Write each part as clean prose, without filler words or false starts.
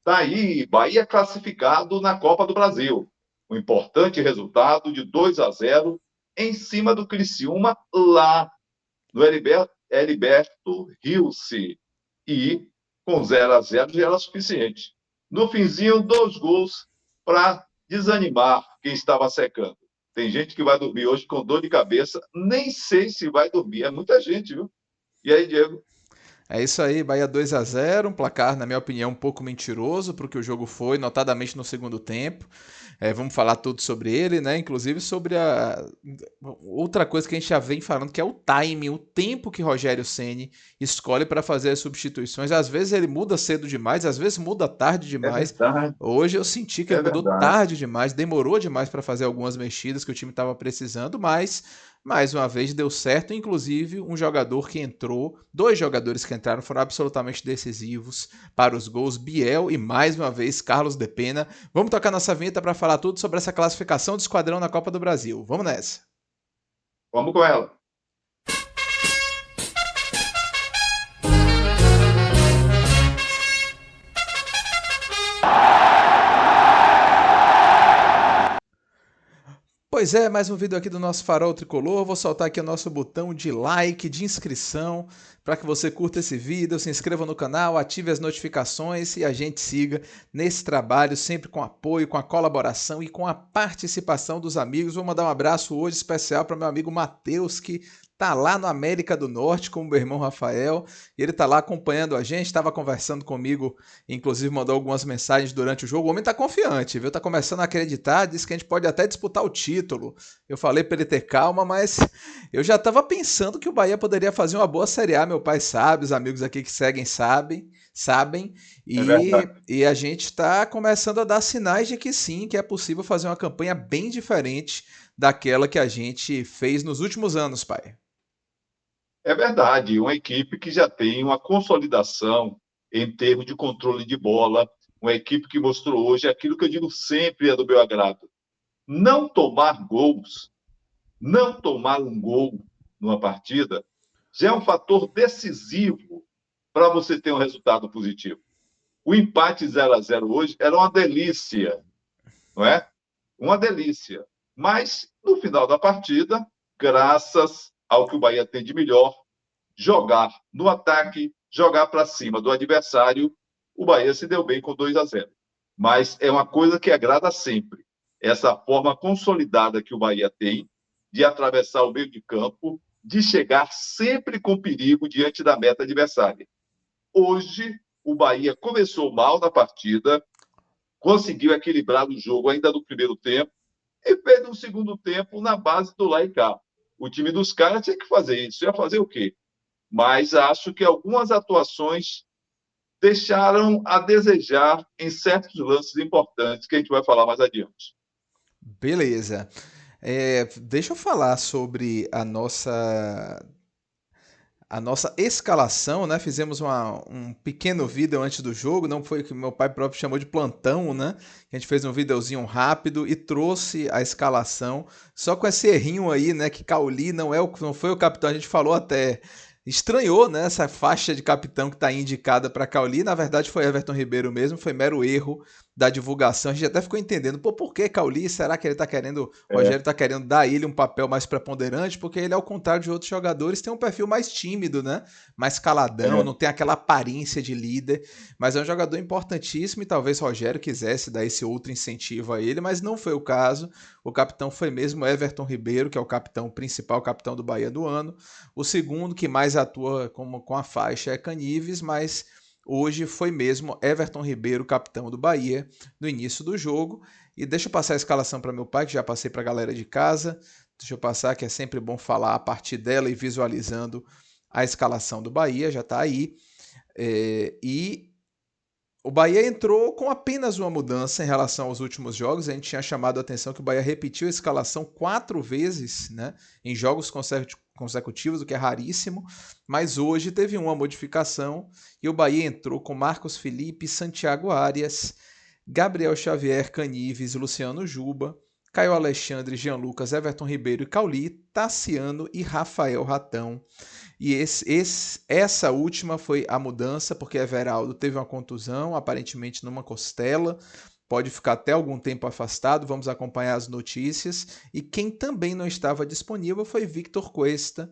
Tá aí, Bahia classificado na Copa do Brasil. Um importante resultado de 2-0 em cima do Criciúma lá no Heriberto Rilse. E com 0-0 já era suficiente. No finzinho, 2 gols para desanimar quem estava secando. Tem gente que vai dormir hoje com dor de cabeça, nem sei se vai dormir. É muita gente, viu? E aí, Diego? É isso aí, Bahia 2-0, um placar, na minha opinião, um pouco mentiroso para o que o jogo foi, notadamente no segundo tempo. Vamos falar tudo sobre ele, né? Inclusive sobre a outra coisa que a gente já vem falando, que é o timing, o tempo que Rogério Ceni escolhe para fazer as substituições. Às vezes ele muda cedo demais, às vezes muda tarde É demais. verdade, Hoje eu senti que ele é mudou verdade. tarde demais, demorou demais para fazer algumas mexidas que o time estava precisando, mas mais uma vez deu certo. Inclusive, um jogador que entrou, dois jogadores que entraram foram absolutamente decisivos para os gols, Biel e mais uma vez Carlos de Pena. Vamos tocar nossa vinheta para falar tudo sobre essa classificação do esquadrão na Copa do Brasil. Vamos nessa. Vamos com ela. Pois é, mais um vídeo aqui do nosso Farol Tricolor. Vou soltar aqui o nosso botão de like, de inscrição, para que você curta esse vídeo, se inscreva no canal, ative as notificações e a gente siga nesse trabalho, sempre com apoio, com a colaboração e com a participação dos amigos. Vou mandar um abraço hoje especial para meu amigo Matheus, que tá lá no América do Norte com o meu irmão Rafael, e ele tá lá acompanhando a gente, estava conversando comigo, inclusive mandou algumas mensagens durante o jogo. O homem tá confiante, viu? Tá começando a acreditar, disse que a gente pode até disputar o título. Eu falei para ele ter calma, mas eu já estava pensando que o Bahia poderia fazer uma boa Série A. Meu pai sabe, os amigos aqui que seguem sabem, É verdade. e a gente está começando a dar sinais de que sim, que é possível fazer uma campanha bem diferente daquela que a gente fez nos últimos anos, pai. É verdade. Uma equipe que já tem uma consolidação em termos de controle de bola, uma equipe que mostrou hoje aquilo que eu digo sempre é do meu agrado. Não tomar gols, não tomar um gol numa partida, já é um fator decisivo para você ter um resultado positivo. O empate 0-0 hoje era uma delícia, não é? Uma delícia. Mas, no final da partida, graças ao que o Bahia tem de melhor, jogar no ataque, jogar para cima do adversário, o Bahia se deu bem com 2-0. Mas é uma coisa que agrada sempre. Essa forma consolidada que o Bahia tem de atravessar o meio de campo, de chegar sempre com perigo diante da meta adversária. Hoje, o Bahia começou mal na partida, conseguiu equilibrar o jogo ainda no primeiro tempo e fez um segundo tempo na base do lá e cá. O time dos caras tinha que fazer isso. Ia fazer o quê? Mas acho que algumas atuações deixaram a desejar em certos lances importantes que a gente vai falar mais adiante. Beleza. Deixa eu falar sobre a nossa escalação, né? Fizemos um pequeno vídeo antes do jogo, não foi o que meu pai próprio chamou de plantão, né? A gente fez um videozinho rápido e trouxe a escalação, só com esse errinho aí, né? Que Cauli não foi o capitão, a gente falou até. Estranhou, né? Essa faixa de capitão que está indicada para Cauli, na verdade foi Everton Ribeiro mesmo, foi mero erro da divulgação. A gente até ficou entendendo, pô, por que Cauli? Será que ele tá querendo, o Rogério É, tá querendo dar a ele um papel mais preponderante? Porque ele, ao contrário de outros jogadores, tem um perfil mais tímido, né? Mais caladão, é, não tem aquela aparência de líder, mas é um jogador importantíssimo e talvez Rogério quisesse dar esse outro incentivo a ele, mas não foi o caso. O capitão foi mesmo Everton Ribeiro, que é o capitão principal, o capitão do Bahia do ano. O segundo que mais atua com a faixa é Canives, mas hoje foi mesmo Everton Ribeiro, capitão do Bahia, no início do jogo. E deixa eu passar a escalação para meu pai, que já passei para a galera de casa. Deixa eu passar, que é sempre bom falar a partir dela e visualizando a escalação do Bahia, já está aí. E o Bahia entrou com apenas uma mudança em relação aos últimos jogos. A gente tinha chamado a atenção que o Bahia repetiu a escalação 4 vezes, né, em jogos consecutivos, o que é raríssimo. Mas hoje teve uma modificação e o Bahia entrou com Marcos Felipe, Santiago Arias, Gabriel Xavier, Canives, Luciano Juba, Caio Alexandre, Jean Lucas, Everton Ribeiro e Cauli, Tassiano e Rafael Ratão. E essa última foi a mudança, porque Everaldo teve uma contusão, aparentemente numa costela, pode ficar até algum tempo afastado, vamos acompanhar as notícias. E quem também não estava disponível foi Victor Cuesta,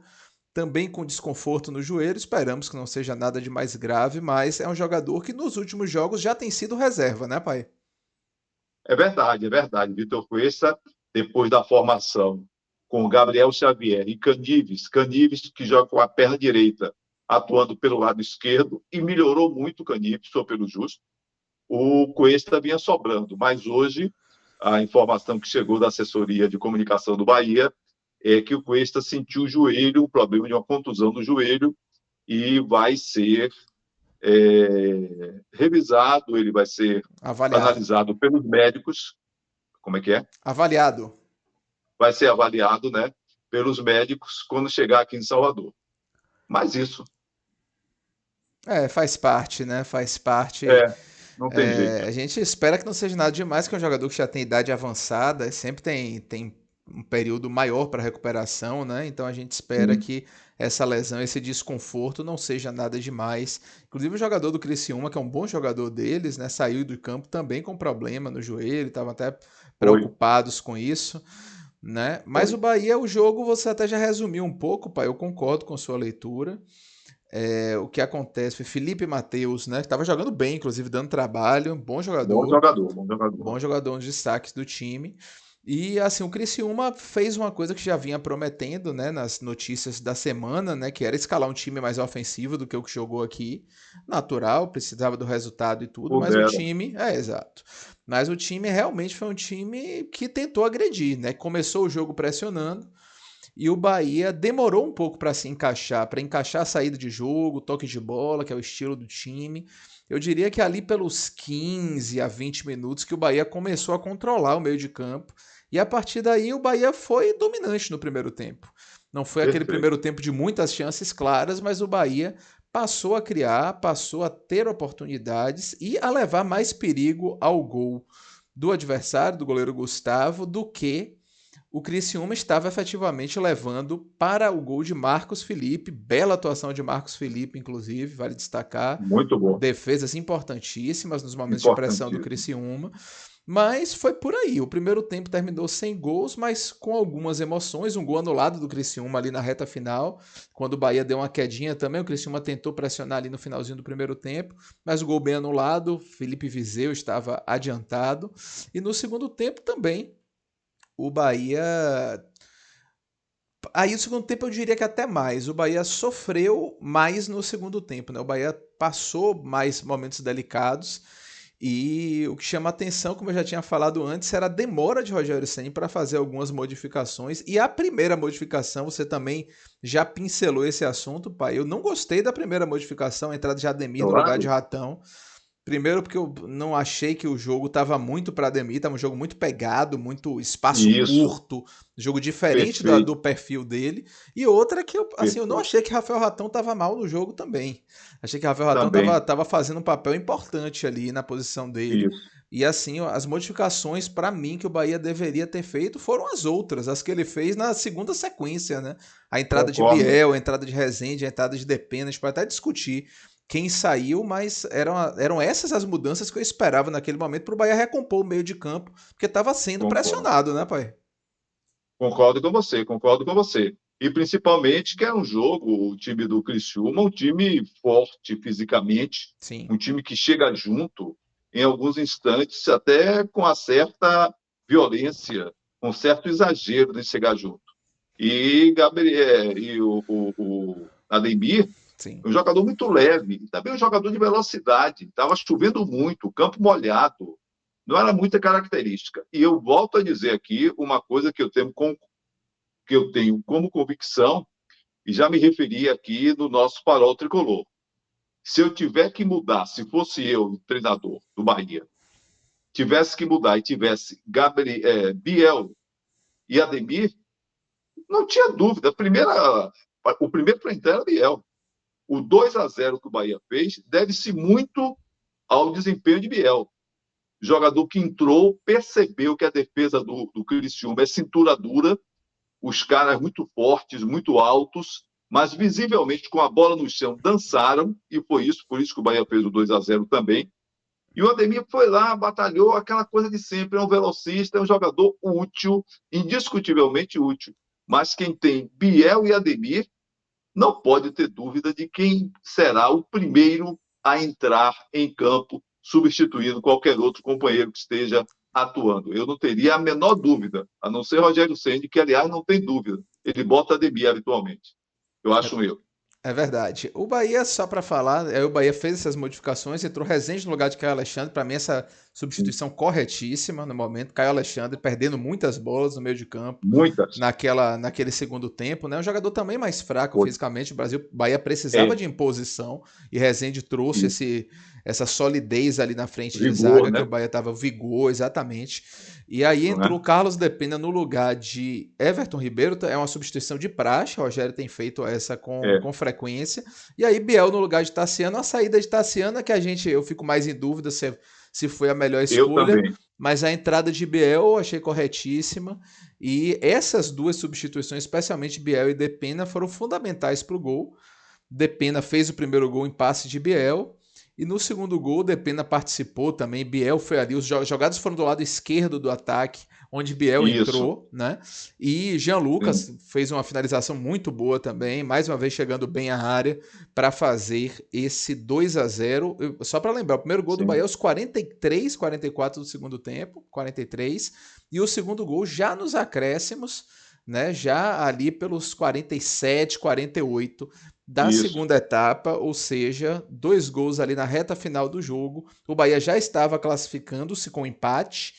também com desconforto no joelho, esperamos que não seja nada de mais grave, mas é um jogador que nos últimos jogos já tem sido reserva, né, pai? É verdade, é verdade. Vitor Cuesta, depois da formação com o Gabriel Xavier e Canives que joga com a perna direita, atuando pelo lado esquerdo, e melhorou muito o Canives, só pelo justo. O Cuesta vinha sobrando, mas hoje a informação que chegou da assessoria de comunicação do Bahia é que o Cuesta sentiu o joelho, o problema de uma contusão no joelho, e vai ser revisado, ele vai ser Avaliado. analisado pelos médicos. Como é que é? Avaliado. Vai ser avaliado, né, pelos médicos quando chegar aqui em Salvador. Mas isso. Faz parte, né? Faz parte. É, não tem jeito. A gente espera que não seja nada demais, que é um jogador que já tem idade avançada, sempre tem um período maior para recuperação, né? Então a gente espera Sim. que essa lesão, esse desconforto não seja nada demais. Inclusive o jogador do Criciúma, que é um bom jogador deles, né? Saiu do campo também com problema no joelho, estavam até Foi, preocupados com isso, né? Mas o foi. Bahia, o jogo, você até já resumiu um pouco, pai. Eu concordo com sua leitura. O que acontece foi Felipe Matheus, né? Que estava jogando bem, inclusive dando trabalho, Bom jogador, bom jogador. bom jogador, um dos destaques do time. E assim, o Criciúma fez uma coisa que já vinha prometendo, né, nas notícias da semana, né, que era escalar um time mais ofensivo do que o que jogou aqui. Natural, precisava do resultado e tudo, mas o Pudera. time, exato. Mas o time realmente foi um time que tentou agredir, né? Começou o jogo pressionando, e o Bahia demorou um pouco para encaixar a saída de jogo, toque de bola, que é o estilo do time. Eu diria que ali pelos 15 a 20 minutos que o Bahia começou a controlar o meio de campo. E a partir daí o Bahia foi dominante no primeiro tempo. Não foi aquele Perfeito. primeiro tempo de muitas chances claras, mas o Bahia passou a criar, passou a ter oportunidades e a levar mais perigo ao gol do adversário, do goleiro Gustavo, do que o Criciúma estava efetivamente levando para o gol de Marcos Felipe. Bela atuação de Marcos Felipe, inclusive, vale destacar. Muito bom. Defesas importantíssimas nos momentos de pressão do Importantíssimo. Criciúma. Mas foi por aí. O primeiro tempo terminou sem gols, mas com algumas emoções. Um gol anulado do Criciúma ali na reta final, quando o Bahia deu uma quedinha também. O Criciúma tentou pressionar ali no finalzinho do primeiro tempo, mas o gol bem anulado. Felipe Viseu estava adiantado. E no segundo tempo também o Bahia. Aí o segundo tempo eu diria que até mais. O Bahia sofreu mais no segundo tempo, né? O Bahia passou mais momentos delicados. E o que chama atenção, como eu já tinha falado antes, era a demora de Rogério Ceni para fazer algumas modificações. E a primeira modificação, você também já pincelou esse assunto, pai. Eu não gostei da primeira modificação, a entrada de Ademir no lugar de Claro. Ratão. Primeiro porque eu não achei que o jogo estava muito para Ademir, estava um jogo muito pegado, muito espaço Isso. curto, jogo diferente Perfeito. do perfil dele. E outra que eu não Perfeito. achei que Rafael Ratão estava mal no jogo também. Achei que Rafael Ratão Também. estava fazendo um papel importante ali na posição dele. Isso. E assim, as modificações para mim que o Bahia deveria ter feito foram as outras, as que ele fez na segunda sequência, né? A entrada de Concordo. Biel, a entrada de Rezende, a entrada de Depena, a gente pode até discutir quem saiu, mas eram essas as mudanças que eu esperava naquele momento para o Bahia recompor o meio de campo, porque estava sendo Concordo. pressionado, né, pai? Concordo com você, concordo com você. E principalmente que é um jogo, o time do Criciúma, um time forte fisicamente, Sim, um time que chega junto, em alguns instantes, até com uma certa violência, com um certo exagero de chegar junto. E Gabriel e o Ademir, sim. um jogador muito leve, e também um jogador de velocidade. Estava chovendo muito, campo molhado. Não era muita característica. E eu volto a dizer aqui uma coisa que eu tenho como convicção, e já me referi aqui no nosso farol tricolor. Se eu tiver que mudar, se fosse eu, o treinador do Bahia, tivesse que mudar e tivesse Biel e Ademir, não tinha dúvida. O primeiro para entrar era Biel. O 2-0 que o Bahia fez deve-se muito ao desempenho de Biel. jogador que entrou, percebeu que a defesa do Criciúma é cintura dura, os caras muito fortes, muito altos, mas visivelmente com a bola no chão dançaram, e foi isso, por isso que o Bahia fez o 2-0 também. E o Ademir foi lá, batalhou, aquela coisa de sempre, é um velocista, é um jogador útil, indiscutivelmente útil. Mas quem tem Biel e Ademir não pode ter dúvida de quem será o primeiro a entrar em campo, substituindo qualquer outro companheiro que esteja atuando. Eu não teria a menor dúvida, a não ser Rogério Ceni, que, aliás, não tem dúvida. Ele bota Ademir habitualmente. Eu acho um erro. É verdade. O Bahia, só para falar, o Bahia fez essas modificações, entrou Rezende no lugar de Caio Alexandre. Para mim, essa substituição corretíssima no momento. Caio Alexandre perdendo muitas bolas no meio de campo Muitas. naquele segundo tempo, né? Um jogador também mais fraco Foi. fisicamente. O Bahia precisava É, de imposição e Rezende trouxe isso. essa solidez ali na frente de Vigor, zaga que o né? Bahia tava vigor, exatamente. E aí Não entrou é? o Carlos Depena no lugar de Everton Ribeiro, é uma substituição de praxe, o Rogério tem feito essa É. com frequência. E aí Biel no lugar de Tassiano, a saída de Tassiano é que eu fico mais em dúvida se foi a melhor Eu escolha, também. mas a entrada de Biel eu achei corretíssima. E essas duas substituições, especialmente Biel e Depena, foram fundamentais para o gol. Depena fez o primeiro gol em passe de Biel. E no segundo gol, Depena participou também. Biel foi ali. Os jogadas foram do lado esquerdo do ataque, onde Biel Isso. entrou, né? E Jean Lucas Sim. fez uma finalização muito boa também, mais uma vez chegando bem à área para fazer esse 2-0. Só para lembrar, o primeiro gol do Bahia Sim. aos 43, 44 do segundo tempo, 43, e o segundo gol já nos acréscimos, né? Já ali pelos 47, 48 da Isso. segunda etapa, ou seja, 2 gols ali na reta final do jogo. O Bahia já estava classificando-se com empate,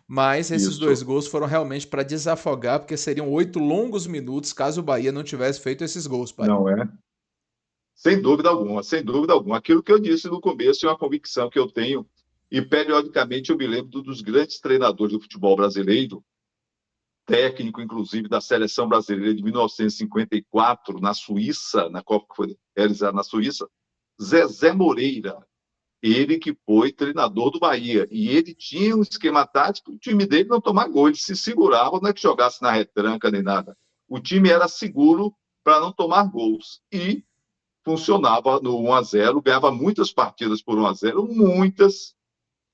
mas esses dois Isso. gols foram realmente para desafogar, porque seriam 8 longos minutos caso o Bahia não tivesse feito esses gols, pai. Não é? Sem dúvida alguma, sem dúvida alguma. Aquilo que eu disse no começo é uma convicção que eu tenho, e periodicamente eu me lembro dos grandes treinadores do futebol brasileiro, técnico, inclusive, da seleção brasileira de 1954, na Suíça, na Copa que foi realizada na Suíça, Zezé Moreira, ele que foi treinador do Bahia. E ele tinha um esquema tático, o time dele não tomar gol, ele se segurava, não é que jogasse na retranca nem nada. O time era seguro para não tomar gols. E funcionava no 1-0, ganhava muitas partidas por 1-0, muitas,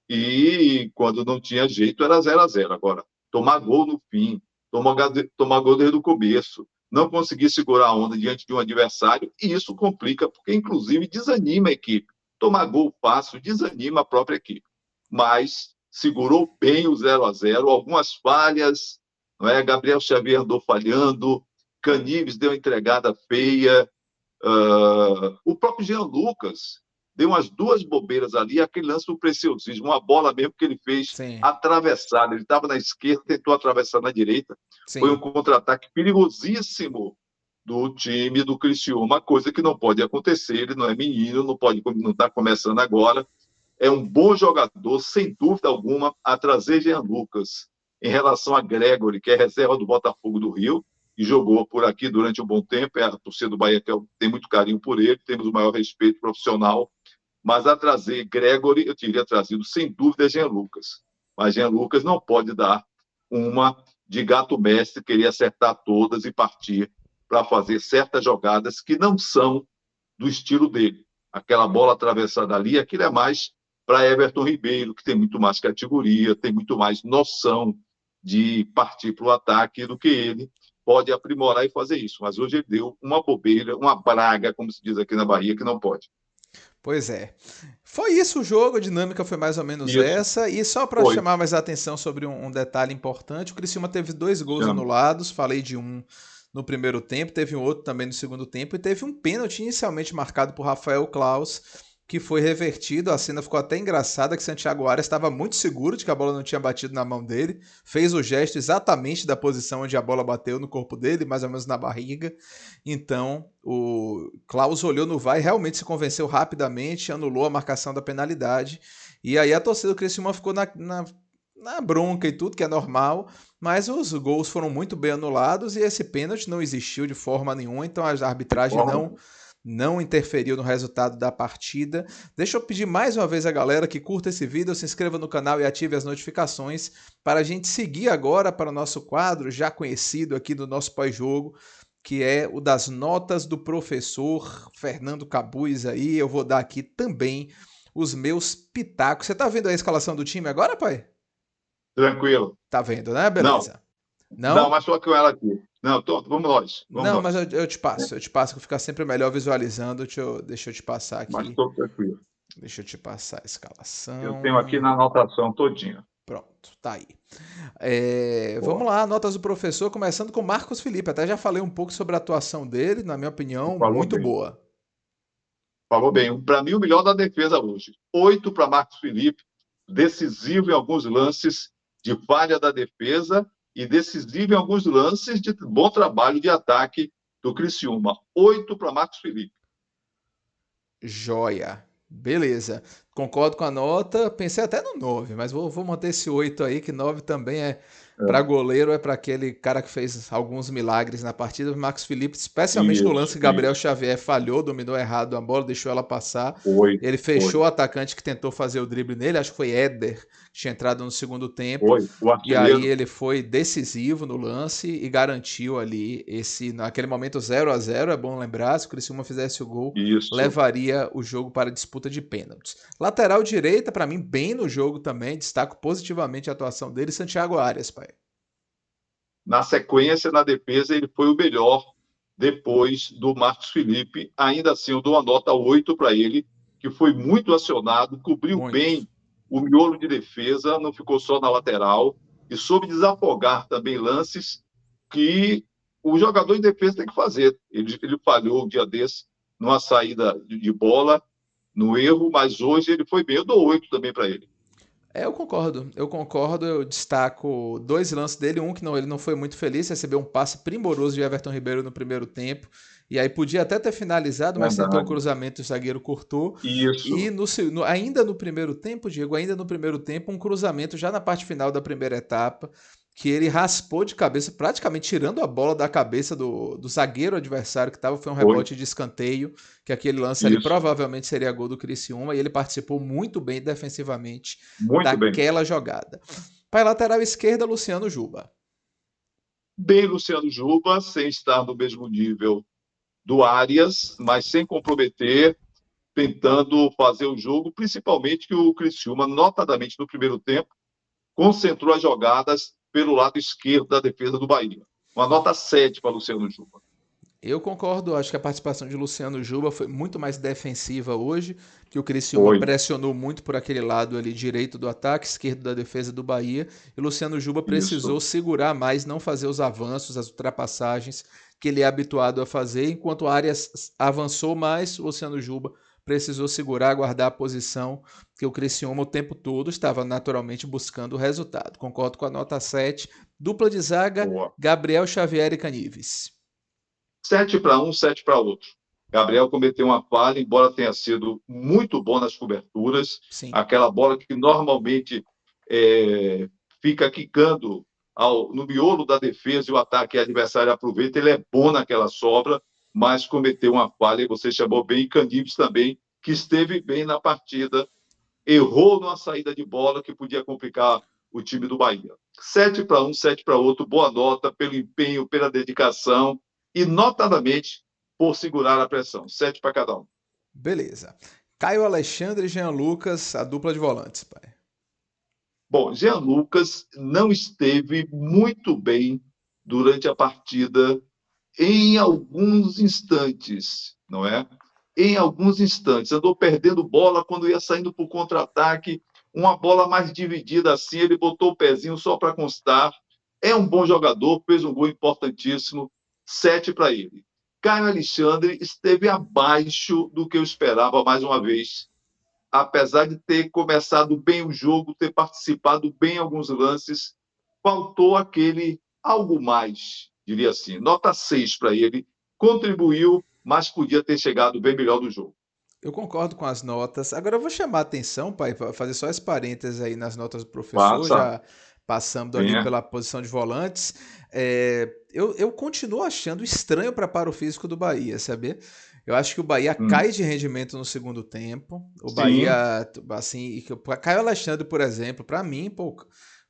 e quando não tinha jeito era 0-0. Agora, tomar gol no fim, tomar gol desde o começo, não conseguir segurar a onda diante de um adversário, e isso complica, porque inclusive desanima a equipe. Tomar gol fácil desanima a própria equipe. Mas segurou bem o 0-0, algumas falhas, não é? Gabriel Xavier andou falhando, Canives deu uma entregada feia, o próprio Jean Lucas deu umas duas bobeiras ali, aquele lance do preciosismo, uma bola mesmo que ele fez Sim, atravessada, ele estava na esquerda, tentou atravessar na direita, foi um sim. contra-ataque perigosíssimo do time do Criciúma, coisa que não pode acontecer, ele não é menino, não está começando agora, é um bom jogador, sem dúvida alguma, a trazer Jean Lucas. Em relação a Gregory, que é reserva do Botafogo do Rio, e jogou por aqui durante um bom tempo, a torcida do Bahia tem muito carinho por ele, temos o maior respeito profissional, mas a trazer Gregory, eu teria trazido, sem dúvida, Jean Lucas. Mas Jean Lucas não pode dar uma de gato mestre, querer acertar todas e partir para fazer certas jogadas que não são do estilo dele. Aquela bola atravessada ali, aquilo é mais para Everton Ribeiro, que tem muito mais categoria, tem muito mais noção de partir para o ataque do que ele. Pode aprimorar e fazer isso. Mas hoje ele deu uma bobeira, uma braga, como se diz aqui na Bahia, que não pode. Pois é. Foi isso o jogo, a dinâmica foi mais ou menos Isso, essa. E só para foi. chamar mais a atenção sobre um detalhe importante, o Criciúma teve 2 gols Chama. anulados, falei de um no primeiro tempo, teve um outro também no segundo tempo, e teve um pênalti inicialmente marcado por Rafael Claus, que foi revertido. A cena ficou até engraçada, que Santiago Arias estava muito seguro de que a bola não tinha batido na mão dele, fez o gesto exatamente da posição onde a bola bateu no corpo dele, mais ou menos na barriga. Então, o Klaus olhou no VAR e realmente se convenceu rapidamente, anulou a marcação da penalidade. E aí a torcida do Criciúma ficou na bronca e tudo, que é normal, mas os gols foram muito bem anulados e esse pênalti não existiu de forma nenhuma, então a arbitragem Forma. não interferiu no resultado da partida. Deixa eu pedir mais uma vez a galera que curta esse vídeo, se inscreva no canal e ative as notificações para a gente seguir agora para o nosso quadro já conhecido aqui do nosso pós-jogo, que é o das notas do professor Fernando Cabuz aí. Eu vou dar aqui também os meus pitacos. Você tá vendo a escalação do time agora, pai? Tranquilo. Tá vendo, né? Não, Beleza. não, Não? mas só com ela aqui. Não, vamos nós, vamos Não, mas nós. eu te passo, que fica sempre melhor visualizando. Deixa eu te passar Mas aqui. estou tranquilo. Deixa eu te passar a Eu tenho aqui escalação. na anotação todinha. Pronto, tá aí. Boa. Vamos lá, notas do professor, começando com Marcos Felipe. Até já falei um pouco sobre a atuação dele, na minha opinião, Falou muito bem. boa. Falou bem. Para mim, o melhor da defesa hoje. 8 para Marcos Felipe, decisivo em alguns lances de falha da defesa e decisivo em alguns lances de bom trabalho de ataque do Criciúma. 8 para Marcos Felipe. Joia. Beleza. Concordo com a nota. Pensei até no 9, mas vou manter esse 8 aí, que 9 também é para goleiro, é para aquele cara que fez alguns milagres na partida. O Marcos Felipe, especialmente no lance Isso, que Gabriel isso. Xavier falhou, dominou errado a bola, deixou ela passar. 8, Ele fechou 8. o atacante que tentou fazer o drible nele, acho que foi Éder, que tinha entrado no segundo tempo. 8. O E aí artilheiro. ele foi decisivo no lance e garantiu ali naquele momento 0-0, é bom lembrar, se o Criciúma fizesse o gol, Isso. levaria o jogo para a disputa de pênaltis. Lateral direita, para mim, bem no jogo também, destaco positivamente a atuação dele, Santiago Arias, pai. Na sequência, na defesa, ele foi o melhor depois do Marcos Felipe. Ainda assim, eu dou uma nota 8 para ele, que foi muito acionado, cobriu Muito. bem o miolo de defesa, não ficou só na lateral, e soube desafogar também lances que o jogador em defesa tem que fazer. Ele falhou um dia desse numa saída de bola, no erro, mas hoje ele foi bem. Eu dou 8 também para ele. Eu destaco dois lances dele, um que ele não foi muito feliz, recebeu um passe primoroso de Everton Ribeiro no primeiro tempo, e aí podia até ter finalizado, mas tentou o Verdade. cruzamento e o zagueiro cortou, e Isso. ainda no primeiro tempo, Diego, ainda no primeiro tempo, um cruzamento já na parte final da primeira etapa, que ele raspou de cabeça, praticamente tirando a bola da cabeça do zagueiro adversário que estava, foi um Foi. rebote de escanteio, que aquele lance ali Isso. provavelmente seria gol do Criciúma, e ele participou muito bem defensivamente Muito bem. daquela jogada. Para a lateral esquerda, Luciano Juba. Bem Luciano Juba, sem estar no mesmo nível do Arias, mas sem comprometer, tentando fazer o jogo, principalmente que o Criciúma, notadamente no primeiro tempo, concentrou as jogadas pelo lado esquerdo da defesa do Bahia. Uma nota 7 para Luciano Juba. Eu concordo, acho que a participação de Luciano Juba foi muito mais defensiva hoje, que o Criciúma Foi. pressionou muito por aquele lado ali direito do ataque, esquerdo da defesa do Bahia, e Luciano Juba precisou Isso. segurar mais, não fazer os avanços, as ultrapassagens que ele é habituado a fazer, enquanto o Arias avançou mais, o Luciano Juba precisou segurar, guardar a posição, que o Criciúma o tempo todo estava naturalmente buscando o resultado. Concordo com a nota 7, dupla de zaga, Boa. Gabriel Xavier e Canives. 7 para um, 7 para outro. Gabriel cometeu uma falha, embora tenha sido muito bom nas coberturas. Sim. Aquela bola que normalmente fica quicando no miolo da defesa e o ataque adversário aproveita, ele é bom naquela sobra, mas cometeu uma falha, e você chamou bem, e Canives também, que esteve bem na partida, errou numa saída de bola que podia complicar o time do Bahia. 7 para um, 7 para outro, boa nota pelo empenho, pela dedicação, e notadamente por segurar a pressão. 7 para cada um. Beleza. Caio Alexandre e Jean Lucas, a dupla de volantes, pai. Bom, Jean Lucas não esteve muito bem durante a partida em alguns instantes, não é? Em alguns instantes. Andou perdendo bola quando ia saindo para o contra-ataque. Uma bola mais dividida assim, ele botou o pezinho só para constar. É um bom jogador, fez um gol importantíssimo. 7 para ele. Caio Alexandre esteve abaixo do que eu esperava mais uma vez. Apesar de ter começado bem o jogo, ter participado bem em alguns lances, faltou aquele algo mais, diria assim. Nota 6 para ele. Contribuiu, mas podia ter chegado bem melhor do jogo. Eu concordo com as notas. Agora eu vou chamar a atenção, pai, para fazer só esse parênteses aí nas notas do professor, Passa. já passando ali Venha. pela posição de volantes. Eu continuo achando estranho o preparo físico do Bahia, sabe? Eu acho que o Bahia Hum, cai de rendimento no segundo tempo. O sim, Bahia, assim, Caio Alexandre, por exemplo, para mim, pô,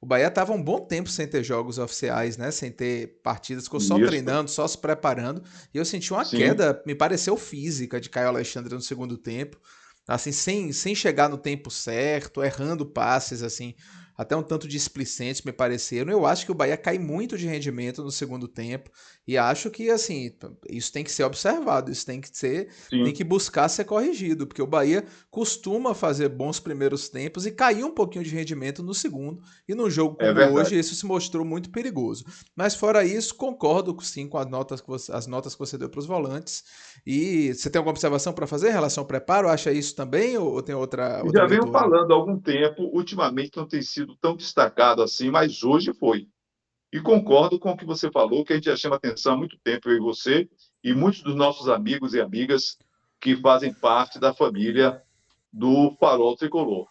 o Bahia tava um bom tempo sem ter jogos oficiais, né? Sem ter partidas, ficou só isso, treinando, só se preparando. E eu senti uma sim, queda, me pareceu física, de Caio Alexandre no segundo tempo. Assim, sem chegar no tempo certo, errando passes, assim, até um tanto displicentes me pareceram. Eu acho que o Bahia cai muito de rendimento no segundo tempo. E acho que, assim, isso tem que ser observado, isso tem sim, que buscar ser corrigido, porque o Bahia costuma fazer bons primeiros tempos e caiu um pouquinho de rendimento no segundo, e num jogo é como hoje verdade. isso se mostrou muito perigoso. Mas fora isso, concordo sim com as notas que você deu para os volantes. E você tem alguma observação para fazer em relação ao preparo? Acha isso também ou tem outra Já venho leitura? falando há algum tempo, ultimamente não tem sido tão destacado assim, mas hoje foi. E concordo com o que você falou, que a gente já chama atenção há muito tempo, eu e você, e muitos dos nossos amigos e amigas que fazem parte da família do Farol Tricolor,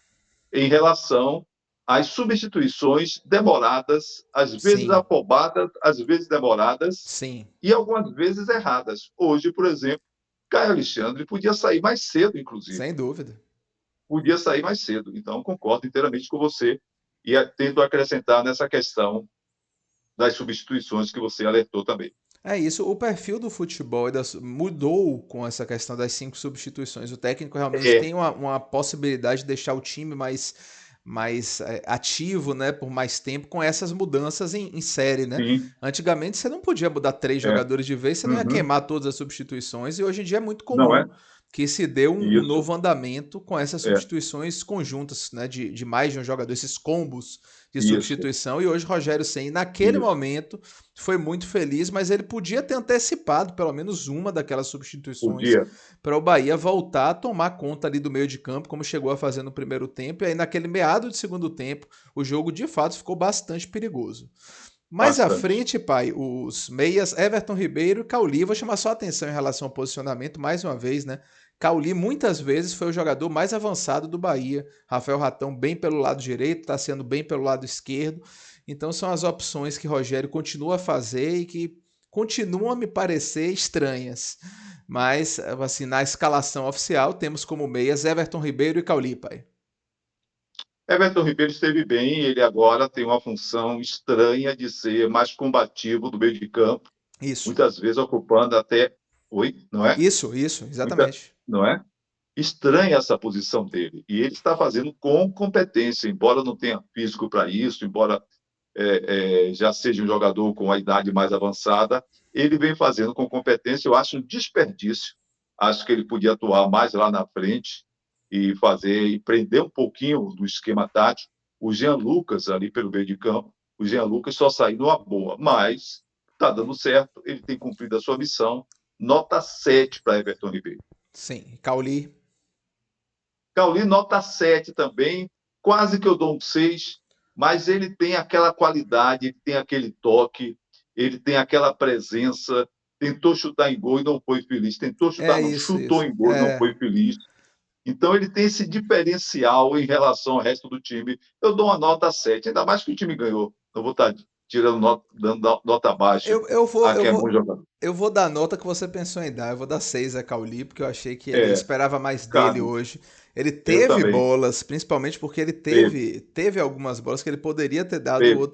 em relação às substituições demoradas, às vezes Sim, afobadas, às vezes demoradas sim, e algumas vezes erradas. Hoje, por exemplo, Caio Alexandre podia sair mais cedo, inclusive. sem dúvida. Podia sair mais cedo. Então, concordo inteiramente com você e tento acrescentar nessa questão das substituições que você alertou também. É isso, o perfil do futebol mudou com essa questão das 5 substituições. O técnico realmente É, tem uma possibilidade de deixar o time mais ativo, né, por mais tempo, com essas mudanças em série, né? sim, Antigamente você não podia mudar três é. jogadores de vez, você não ia Uhum. queimar todas as substituições, e hoje em dia é muito Não comum é? que se dê um Isso, novo andamento com essas é, substituições conjuntas, né, de mais de um jogador, esses combos de isso, substituição. E hoje Rogério Ceni, naquele isso. momento, foi muito feliz, mas ele podia ter antecipado pelo menos uma daquelas substituições Podia. para o Bahia voltar a tomar conta ali do meio de campo, como chegou a fazer no primeiro tempo. E aí, naquele meado de segundo tempo, o jogo de fato ficou bastante perigoso. Mais à Bastante. frente, pai, os meias Everton Ribeiro e Cauli. Vou chamar só a atenção em relação ao posicionamento, mais uma vez, né? Cauli muitas vezes foi o jogador mais avançado do Bahia. Rafael Ratão bem pelo lado direito, está sendo bem pelo lado esquerdo. Então são as opções que Rogério continua a fazer e que continuam a me parecer estranhas. Mas, assim, na escalação oficial, temos como meias Everton Ribeiro e Cauli, pai. Everton Ribeiro esteve bem, ele agora tem uma função estranha de ser mais combativo do meio de campo, Isso. muitas vezes ocupando até. Oi, não é? Isso, Muita... exatamente. Não é? Estranha essa posição dele. E ele está fazendo com competência, embora não tenha físico para isso, embora já seja um jogador com a idade mais avançada, ele vem fazendo com competência. Eu acho um desperdício. Acho que ele podia atuar mais lá na frente e fazer e prender um pouquinho do esquema tático. O Jean Lucas ali pelo meio de campo, o Jean Lucas só saiu numa boa, mas está dando certo, ele tem cumprido a sua missão. Nota 7 para Everton Ribeiro. Sim, Cauli. Cauli, nota 7 também, quase que eu dou um 6, mas ele tem aquela qualidade, ele tem aquele toque, ele tem aquela presença. Tentou chutar em gol e não foi feliz. Tentou chutar, É não, isso, chutou isso. em gol e não foi feliz. Então ele tem esse diferencial em relação ao resto do time. Eu dou uma nota 7, ainda mais que o time ganhou. Não vou estar tirando nota, dando nota baixa Eu, eu vou, a eu quem é bom vou, jogador. eu vou dar a nota que você pensou em dar. Eu vou dar 6 a Cauli, porque eu achei que ele É, esperava mais dele cabe. hoje. Ele Eu teve também. bolas, principalmente porque ele Teve, teve algumas bolas que ele poderia ter dado teve.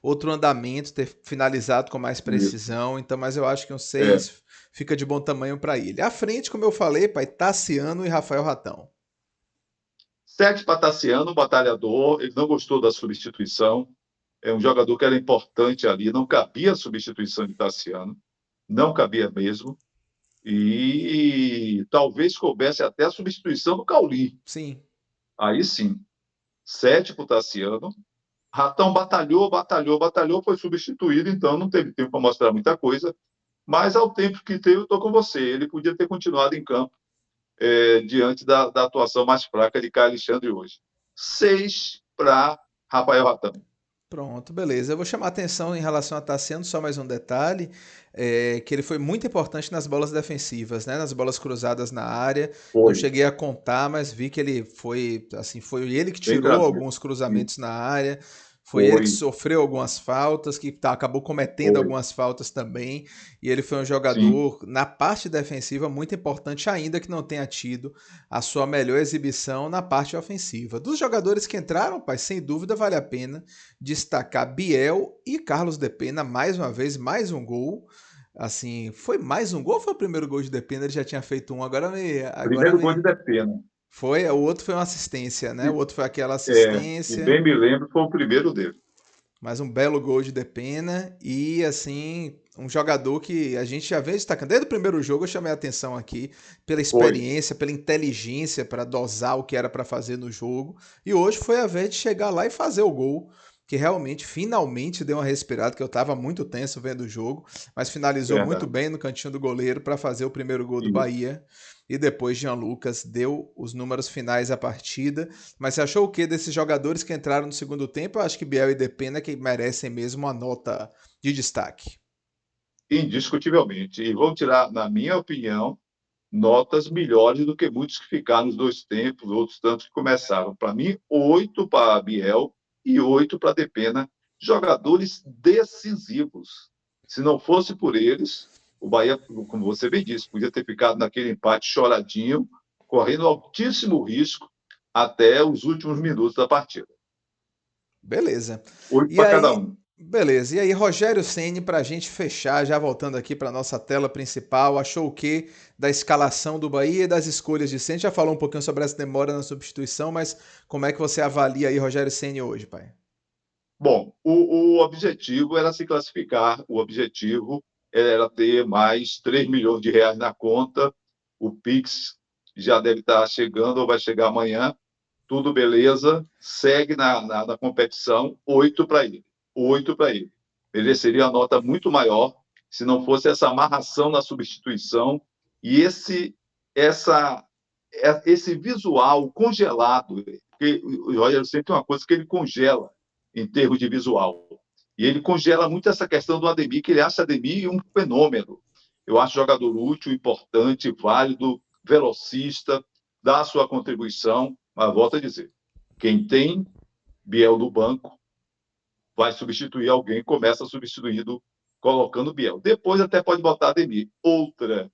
outro andamento, ter finalizado com mais Isso. precisão. Então, mas eu acho que um É. 6 fica de bom tamanho para ele. À frente, como eu falei, pai, Tassiano e Rafael Ratão. 7 para Tassiano, um batalhador. Ele não gostou da substituição. É um jogador que era importante ali. Não cabia a substituição de Tassiano. Não cabia mesmo. E talvez coubesse até a substituição do Cauli. Sim, Aí sim. 7 para o Tassiano. Ratão batalhou, batalhou, batalhou, foi substituído, então não teve tempo para mostrar muita coisa. Mas ao tempo que teve, eu estou com você. Ele podia ter continuado em campo diante da atuação mais fraca de Caio Alexandre hoje. 6 para Rafael Ratão. pronto, beleza. Eu vou chamar a atenção em relação a Tassiano, só mais um detalhe, que ele foi muito importante nas bolas defensivas, né? Nas bolas cruzadas na área. Não Foi. cheguei a contar, mas vi que ele foi, assim, foi ele que Bem tirou trazido. alguns Sim. cruzamentos na área. Foi ele que Foi, sofreu algumas faltas, que acabou cometendo foi, algumas faltas também. E ele foi um sim. jogador, na parte defensiva, muito importante, ainda que não tenha tido a sua melhor exibição na parte ofensiva. Dos jogadores que entraram, pai, sem dúvida vale a pena destacar Biel e Carlos Depena, mais uma vez, mais um gol. Assim, foi mais um gol ou foi o primeiro gol de Depena? Ele já tinha feito um, Primeiro gol de Depena. foi, o outro foi uma assistência, né? O E, outro foi aquela e assistência. bem me lembro, foi o primeiro dele. Mais um belo gol de Depena e, assim, um jogador que a gente já vem destacando. Desde o primeiro jogo eu chamei a atenção aqui pela Foi. experiência, pela inteligência para dosar o que era para fazer no jogo. E hoje foi a vez de chegar lá e fazer o gol, que realmente, finalmente deu uma respirada, que eu estava muito tenso vendo o jogo, mas finalizou muito Verdade. bem no cantinho do goleiro para fazer o primeiro gol do Isso. Bahia. E depois Jean Lucas deu os números finais à partida. Mas você achou o que desses jogadores que entraram no segundo tempo? Eu acho que Biel e Depena que merecem mesmo uma nota de destaque. Indiscutivelmente. E vão tirar, na minha opinião, notas melhores do que muitos que ficaram nos dois tempos, outros tantos que começaram. Para mim, 8 para Biel e 8 para Depena, jogadores decisivos. Se não fosse por eles, o Bahia, como você bem disse, podia ter ficado naquele empate choradinho, correndo altíssimo risco até os últimos minutos da partida. Beleza. 8 E para cada aí, um. beleza. E aí, Rogério Ceni, para a gente fechar, já voltando aqui para nossa tela principal, achou o que da escalação do Bahia e das escolhas de Ceni? Já falou um pouquinho sobre essa demora na substituição, mas como é que você avalia aí Rogério Ceni hoje, pai? Bom, o objetivo era se classificar, o objetivo era ter mais 3 milhões de reais na conta, o Pix já deve estar chegando ou vai chegar amanhã, tudo beleza, segue na competição, 8 para ele, 8 para ele. Mereceria a nota muito maior se não fosse essa amarração na substituição e essa, esse visual congelado, porque o Roger sempre tem uma coisa que ele congela em termos de visual. E ele congela muito essa questão do Ademir, que ele acha Ademir um fenômeno. Eu acho jogador útil, importante, válido, velocista, dá a sua contribuição, mas volto a dizer, quem tem Biel no banco vai substituir alguém, começa substituindo, colocando Biel. Depois até pode botar Ademir. Outra,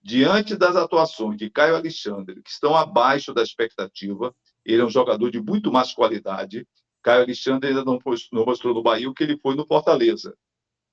diante das atuações de Caio Alexandre, que estão abaixo da expectativa, ele é um jogador de muito mais qualidade. Caio Alexandre ainda não mostrou no Bahia o que ele foi no Fortaleza.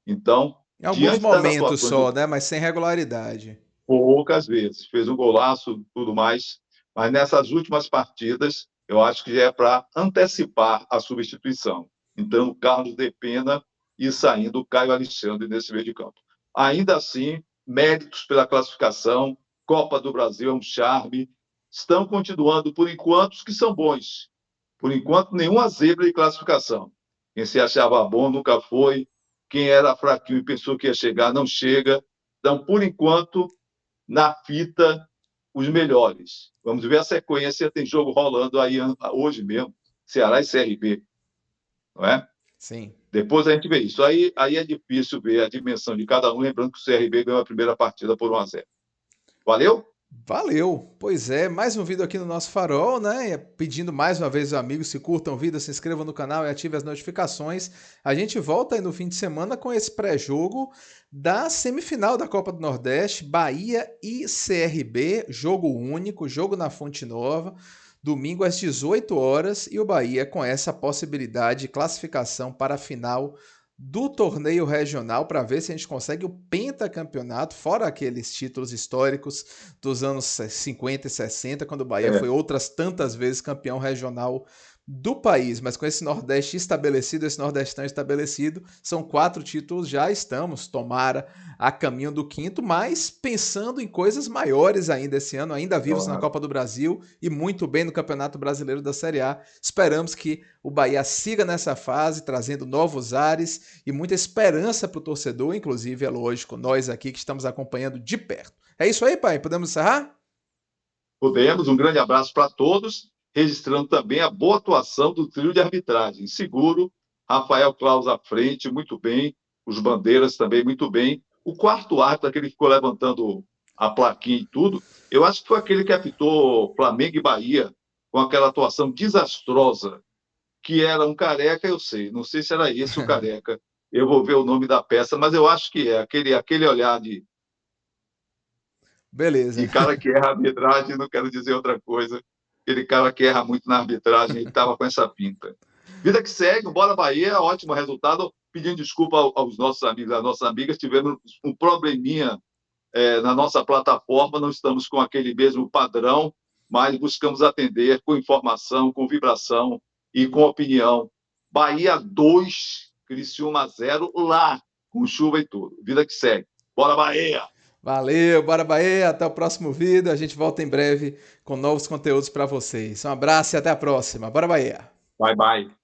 Então, Em alguns diante das momentos atuações só, do né? Mas sem regularidade. poucas vezes, fez um golaço, tudo mais, mas nessas últimas partidas, eu acho que já é para antecipar a substituição. Então, o Carlos Depena e saindo o Caio Alexandre nesse meio de campo. Ainda assim, méritos pela classificação, Copa do Brasil é um charme, estão continuando, por enquanto, os que são bons. Por enquanto, nenhuma zebra de classificação. Quem se achava bom nunca foi, quem era fraquinho e pensou que ia chegar, não chega. Então, por enquanto, na fita os melhores. Vamos ver a sequência, tem jogo rolando aí hoje mesmo, Ceará e CRB, não é? Sim. Depois a gente vê isso. Aí é difícil ver a dimensão de cada um, lembrando que o CRB ganhou a primeira partida por 1-0. Valeu? Valeu! Pois é, mais um vídeo aqui no nosso Farol, né? Pedindo mais uma vez aos amigos se curtam o vídeo, se inscrevam no canal e ativem as notificações. A gente volta aí no fim de semana com esse pré-jogo da semifinal da Copa do Nordeste, Bahia e CRB, jogo único, jogo na Fonte Nova, domingo às 18 horas e o Bahia com essa possibilidade de classificação para a final do torneio regional para ver se a gente consegue o pentacampeonato, fora aqueles títulos históricos dos anos 50 e 60, quando o Bahia É, foi outras tantas vezes campeão regional do país, mas com esse Nordeste estabelecido, esse Nordestão estabelecido, são 4 títulos, já estamos, tomara, a caminho do quinto, mas pensando em coisas maiores ainda esse ano, ainda vivos na claro. Copa do Brasil e muito bem no Campeonato Brasileiro da Série A. Esperamos que o Bahia siga nessa fase, trazendo novos ares e muita esperança para o torcedor, inclusive, é lógico, nós aqui que estamos acompanhando de perto. É isso aí, pai? Podemos encerrar? Podemos, um grande abraço para todos, registrando também a boa atuação do trio de arbitragem. Seguro, Rafael Claus à frente, muito bem, os bandeiras também muito bem. O quarto árbitro, aquele que ficou levantando a plaquinha e tudo, eu acho que foi aquele que apitou Flamengo e Bahia, com aquela atuação desastrosa que era um careca, eu sei. Não sei se era esse o careca. Eu vou ver o nome da peça, mas eu acho que é aquele olhar Beleza. de cara que erra a arbitragem, não quero dizer outra coisa. Aquele cara que erra muito na arbitragem, ele estava com essa pinta. Vida que segue, bora Bahia, ótimo resultado. Pedindo desculpa aos nossos amigos, às nossas amigas, tivemos um probleminha na nossa plataforma, não estamos com aquele mesmo padrão, mas buscamos atender com informação, com vibração e com opinião. Bahia 2, Criciúma 0, lá, com chuva e tudo. Vida que segue. Bora, Bahia! Valeu, bora Bahia, até o próximo vídeo. A gente volta em breve com novos conteúdos para vocês. Um abraço e até a próxima. Bora Bahia! Bye, bye.